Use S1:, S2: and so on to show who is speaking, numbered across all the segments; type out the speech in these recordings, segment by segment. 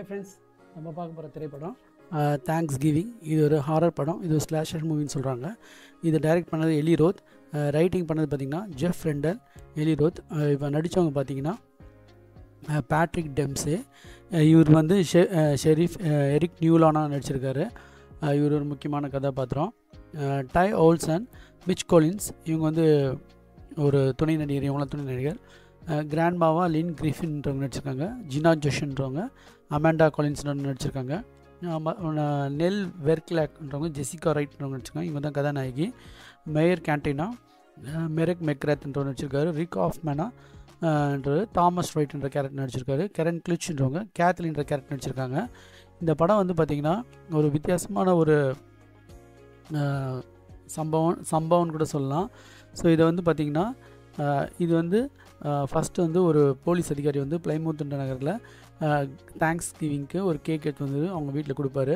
S1: Hi friends, நம்ம பார்க்க போகிற திரைப்படம் தேங்க்ஸ் கிவிங். இது ஒரு ஹாரர் படம். இது ஒரு ஸ்லாஷர் மூவின்னு சொல்கிறாங்க. இது டைரக்ட் பண்ணது எலி ரோத், ரைட்டிங் பண்ணது பார்த்திங்கன்னா ஜெஃப் ரெண்டல். எலி ரோத் இப்போ நடித்தவங்க பார்த்திங்கன்னா பேட்ரிக் டெம்ஸே. இவர் வந்து ஷெரீஃப் எரிக் நியூலானா நடிச்சிருக்காரு. இவர் ஒரு முக்கியமான கதாபாத்திரம். டை ஓல்சன், மிச் கோலின்ஸ், இவங்க வந்து ஒரு துணை நடிகர். இவங்களாம் துணை நடிகர். கிராண்ட்மாவா லின் கிரிஃபின்றவங்க நடிச்சிருக்காங்க. ஜினா ஜோஷன்றவங்க, அமாண்டா காலின்ஸ்ன்றவங்க நடிச்சிருக்காங்க. நெல் வெர்க்லாக்ன்றவங்க, ஜெசிகா ரைட்ன்றவங்க நடிச்சிருக்காங்க. இவங்க தான் கதாநாயகி. மேயர் கேண்டினா, மெரெக் மெக்ராத்ன்றவங்க நடிச்சிருக்காரு. ரிக் ஆஃப்மேனா என்றது தாமஸ் ரைட்ன்ற கேரக்டர் நடிச்சிருக்காரு. கெரன் கிளிச்ன்றவங்க கேத்லின்ற கேரக்டர் நடிச்சிருக்காங்க. இந்த படம் வந்து பார்த்திங்கன்னா ஒரு வித்தியாசமான ஒரு சம்பவம்னு கூட சொல்லலாம். ஸோ இதை வந்து பார்த்திங்கன்னா இது வந்து ஃபஸ்ட்டு வந்து ஒரு போலீஸ் அதிகாரி வந்து பிளைமவுத் நகரில் தேங்க்ஸ் கிவிங்க்கு ஒரு கேக் எடுத்து வந்து அவங்க வீட்டில் கொடுப்பாரு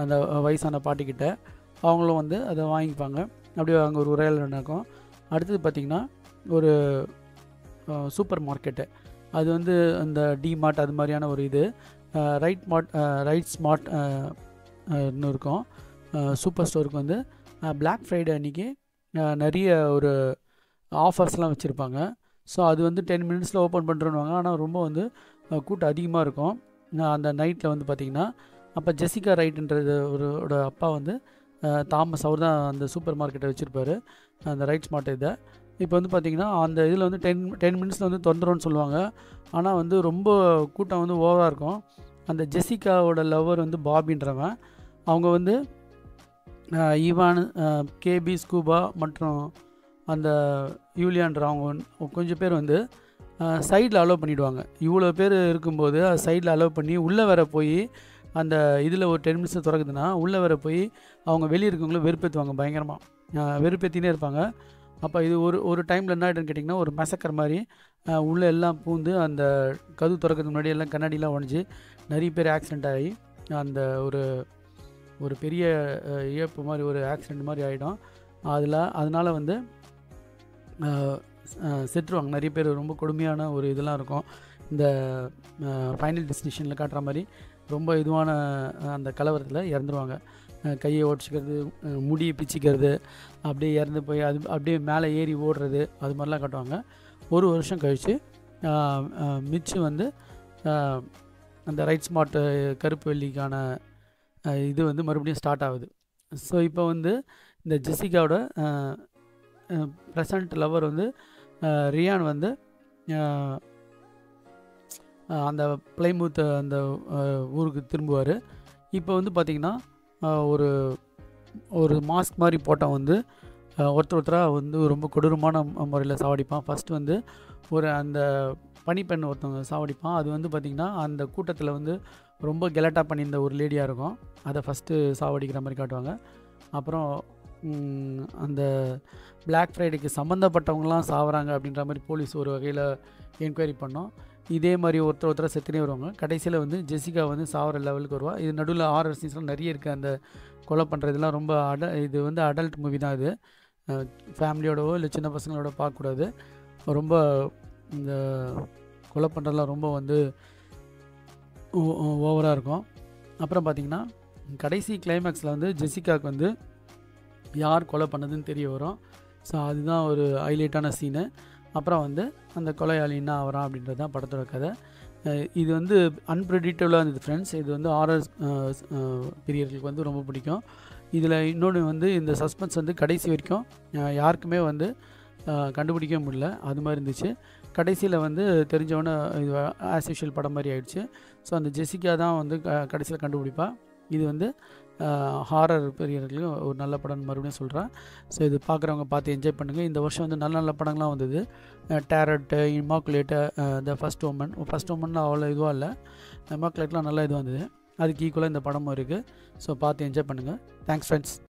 S1: அந்த வயசான பாட்டிக்கிட்ட. அவங்களும் வந்து அதை வாங்கிப்பாங்க. அப்படியே அங்கே ஒரு உரையாடல் நடக்கும். அடுத்தது பார்த்திங்கன்னா ஒரு சூப்பர் மார்க்கெட்டு, அது வந்து அந்த டிமார்ட் அது மாதிரியான ஒரு இது ரைட் ஸ்மார்ட் இன்னும் இருக்கும். சூப்பர் ஸ்டோருக்கு வந்து பிளாக் ஃப்ரைடே அன்றைக்கி நிறைய ஒரு ஆஃபர்ஸ்லாம் வச்சுருப்பாங்க. ஸோ அது வந்து 10 மினிட்ஸில் ஓப்பன் பண்ணுறோன்னுவாங்க. ஆனால் ரொம்ப வந்து கூட்டம் அதிகமாக இருக்கும் அந்த நைட்டில் வந்து பார்த்திங்கன்னா. அப்போ ஜெசிகா ரைட்ன்றது ஒரு அப்பா வந்து தாமஸ், அவர் தான் அந்த சூப்பர் மார்க்கெட்டை வச்சுருப்பார், அந்த ரைட் ஸ்மார்ட் இதை. இப்போ வந்து பார்த்திங்கன்னா அந்த இதில் வந்து 10 மினிட்ஸில் வந்து திறந்துரும்னு சொல்லுவாங்க. ஆனால் வந்து ரொம்ப கூட்டம் வந்து ஓவராக இருக்கும். அந்த ஜெசிகாவோட லவ்வர் வந்து பாபின்றவன், அவங்க வந்து ஈவான், கேபி, ஸ்கூபா மற்றும் அந்த யூலியான்ற அவங்க கொஞ்சம் பேர் வந்து சைடில் அலோவ் பண்ணிவிடுவாங்க. இவ்வளோ பேர் இருக்கும்போது சைடில் அலோவ் பண்ணி உள்ளே வர போய் அந்த இதில் ஒரு 10 மினிட்ஸில் திறக்குதுன்னா உள்ளே வர போய் அவங்க வெளியே இருக்கவங்களும் வெறுப்பேற்றுவாங்க, பயங்கரமாக வெறுப்பேற்றினே இருப்பாங்க. அப்போ இது ஒரு டைமில் என்ன ஆகிடுன்னு கேட்டிங்கன்னா ஒரு மெசக்கர் மாதிரி உள்ளே எல்லாம் பூந்து அந்த கதவு திறக்கிறதுக்கு முன்னாடி எல்லாம் கண்ணாடிலாம் உடஞ்சி நிறைய பேர் ஆக்சிடெண்ட் ஆகி அந்த ஒரு பெரிய இழப்பு மாதிரி ஒரு ஆக்சிடெண்ட் மாதிரி ஆகிடும். அதனால் வந்து செத்துருவாங்க நிறைய பேர். ரொம்ப கொடுமையான ஒரு இதெல்லாம் இருக்கும். இந்த ஃபைனல் டெஸ்டினேஷனில் காட்டுற மாதிரி ரொம்ப இதுவான அந்த கலவரத்தில் இறந்துருவாங்க. கையை உடச்சிக்கிறது, முடியை பிச்சிக்கிறது, அப்படியே இறந்து போய் அது அப்படியே மேலே ஏறி ஓடுறது, அது மாதிரிலாம் காட்டுவாங்க. ஒரு வருஷம் கழித்து மிச்சு வந்து அந்த ரைட் ஸ்மார்ட் கருப்பு வெள்ளிக்கான இது வந்து மறுபடியும் ஸ்டார்ட் ஆகுது. ஸோ இப்போ வந்து இந்த ஜெசிகாவோட ப்ரெசண்ட் லவர் வந்து ரியான் வந்து அந்த பிளைமவுத் அந்த ஊருக்கு திரும்புவார். இப்போ வந்து பார்த்திங்கன்னா ஒரு மாஸ்க் மாதிரி போட்டால் வந்து ஒருத்தராக வந்து ரொம்ப கொடூரமான முறையில் சாவடிப்பான். ஃபஸ்ட்டு வந்து அந்த பனிப்பெண் ஒருத்தவங்க சாவடிப்பான். அது வந்து பார்த்திங்கன்னா அந்த கூட்டத்தில் வந்து ரொம்ப கெலட்டா பண்ணியிருந்த ஒரு லேடியாக இருக்கும். அதை ஃபஸ்ட்டு சாவடிக்கிற மாதிரி காட்டுவாங்க. அப்புறம் அந்த பிளாக் ஃப்ரைடேக்கு சம்மந்தப்பட்டவங்களாம் சாவறாங்க அப்படின்ற மாதிரி போலீஸ் ஒரு வகையில் என்கொயரி பண்ணோம். இதே மாதிரி ஒருத்தராக செத்துனே வருவாங்க. கடைசியில் வந்து ஜெசிகா வந்து சாவர லெவலுக்கு வருவாள். இது நடுவில் ஹாரர் சீன்ஸ்லாம் நிறைய இருக்குது. அந்த கொலை பண்ணுறதுலாம் ரொம்ப இது வந்து அடல்ட் மூவி தான். இது ஃபேமிலியோடவோ இல்லை சின்ன பசங்களோட பார்க்கக்கூடாது. ரொம்ப இந்த கொலை பண்ணுறதுலாம் ரொம்ப வந்து ஓவராக இருக்கும். அப்புறம் பார்த்திங்கன்னா கடைசி கிளைமேக்ஸில் வந்து ஜெசிகாவுக்கு வந்து யார் கொலை பண்ணதுன்னு தெரிய வரும். ஸோ அதுதான் ஒரு ஹைலைட்டான சீனு. அப்புறம் வந்து அந்த கொலையாளி என்ன ஆகிறான் அப்படின்றது தான் படத்தோட கதை. இது வந்து அன்பிரடிக்டபுளாக இருந்தது ஃப்ரெண்ட்ஸ். இது வந்து ஹாரர் பிரியர்களுக்கு வந்து ரொம்ப பிடிக்கும். இதில் இன்னொன்று வந்து இந்த சஸ்பென்ஸ் வந்து கடைசி வரைக்கும் யாருக்குமே வந்து கண்டுபிடிக்க முடியல, அது மாதிரி இருந்துச்சு. கடைசியில் வந்து தெரிஞ்சவொன்னே இது ஆஸ் யூஷுவல் படம் மாதிரி ஆயிடுச்சு. ஸோ அந்த ஜெசிகா தான் வந்து கடைசியில் கண்டுபிடிப்பா. இது வந்து ஹாரர் பிரியர்களுக்கு ஒரு நல்ல படம்னு மறுபடியும் சொல்கிறேன். ஸோ இது பார்க்குறவங்க பார்த்து என்ஜாய் பண்ணுங்கள். இந்த வருஷம் வந்து நல்ல நல்ல படங்கள்லாம் வந்தது. டேரட்டு, இமாக்குலேட்டு, த ஃபஸ்ட் உமன்லாம் அவ்வளோ இதுவாக இல்லை. இமாக்குலேட்லாம் நல்லா இது வந்தது. அதுக்கு ஈக்குவலாக இந்த படமும் இருக்குது. ஸோ பார்த்து என்ஜாய் பண்ணுங்கள். Thanks friends.